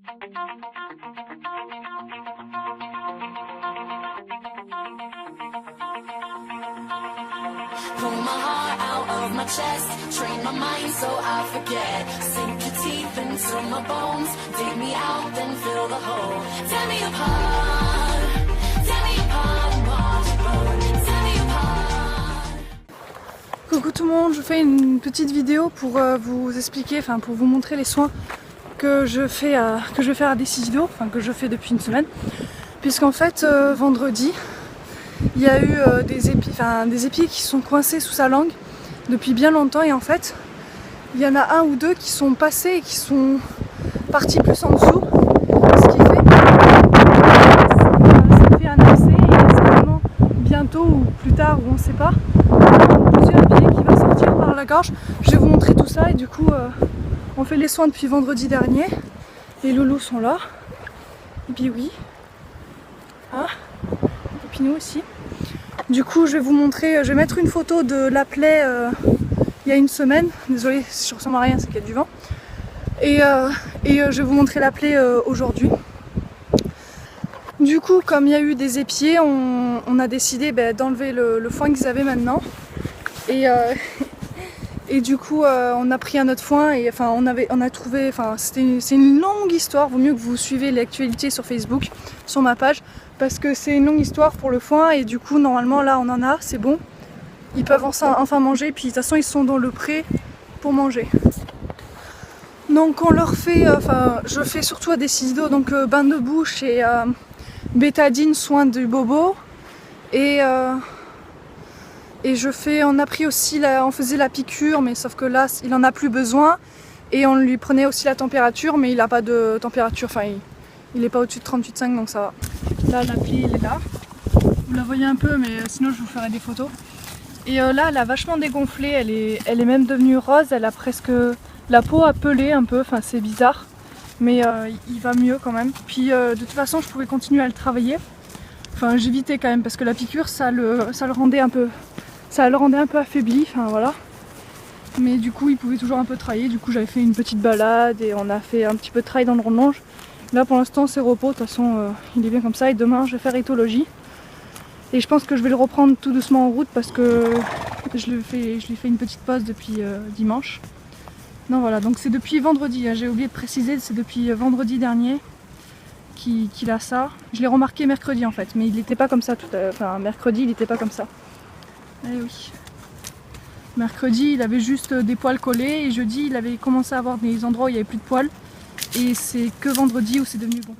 Pull my heart out of my chest, train my mind so I forget. Sink your teeth into my bones, dig me out, then fill the hole. Tear me apart, and watch it burn. Tear me apart. Coucou tout le monde, je fais une petite vidéo pour vous expliquer, pour vous montrer les soins que je fais à Decidido, que je fais depuis une semaine. Puisqu'en fait, vendredi, il y a eu des épis qui sont coincés sous sa langue depuis bien longtemps, et en fait il y en a un ou deux qui sont passés et qui sont partis plus en dessous, ce qui fait que ça fait un abcès, et certainement bientôt ou plus tard, ou on ne sait pas, plusieurs pieds qui va sortir par la gorge. Je vais vous montrer tout ça, et du coup on fait les soins depuis vendredi dernier. Les loulous sont là, et puis oui, hein, et puis nous aussi. Du coup, je vais vous montrer, je vais mettre une photo de la plaie il y a une semaine. Désolée si je ressemble à rien, c'est qu'il y a du vent. Et je vais vous montrer la plaie aujourd'hui. Du coup, comme il y a eu des épiers, on a décidé d'enlever le foin qu'ils avaient maintenant. Et du coup, on a pris un autre foin, et on a trouvé, c'est une longue histoire. Vaut mieux que vous suivez l'actualité sur Facebook, sur ma page, parce que c'est une longue histoire pour le foin. Et du coup, normalement, là, on en a, c'est bon. Ils peuvent enfin manger, puis de toute façon, ils sont dans le pré pour manger. Donc, on leur fait, je fais surtout à Decidido, donc bain de bouche et bétadine, soin du bobo, et on a pris aussi, on faisait la piqûre, mais sauf que là, il en a plus besoin, et on lui prenait aussi la température, mais il n'a pas de température, il n'est pas au-dessus de 38,5, donc ça va. Là, la plaie, elle est là. Vous la voyez un peu, mais sinon je vous ferai des photos. Et là, elle a vachement dégonflé, elle est même devenue rose, elle a presque la peau a pelé un peu, c'est bizarre, mais il va mieux quand même. Puis de toute façon, je pouvais continuer à le travailler. J'évitais quand même, parce que la piqûre, ça le rendait un peu affaibli, voilà. Mais du coup, il pouvait toujours un peu travailler. Du coup, j'avais fait une petite balade et on a fait un petit peu de travail dans le rallonge. Là, pour l'instant, c'est repos. De toute façon, il est bien comme ça. Et demain, je vais faire éthologie. Et je pense que je vais le reprendre tout doucement en route, parce que je lui fais une petite pause depuis dimanche. Non, voilà. Donc c'est depuis vendredi. J'ai oublié de préciser, c'est depuis vendredi dernier qu'il a ça. Je l'ai remarqué mercredi en fait, mais il n'était pas comme ça mercredi, il n'était pas comme ça. Eh oui. Mercredi, il avait juste des poils collés, et jeudi, il avait commencé à avoir des endroits où il n'y avait plus de poils. Et c'est que vendredi où c'est devenu bon.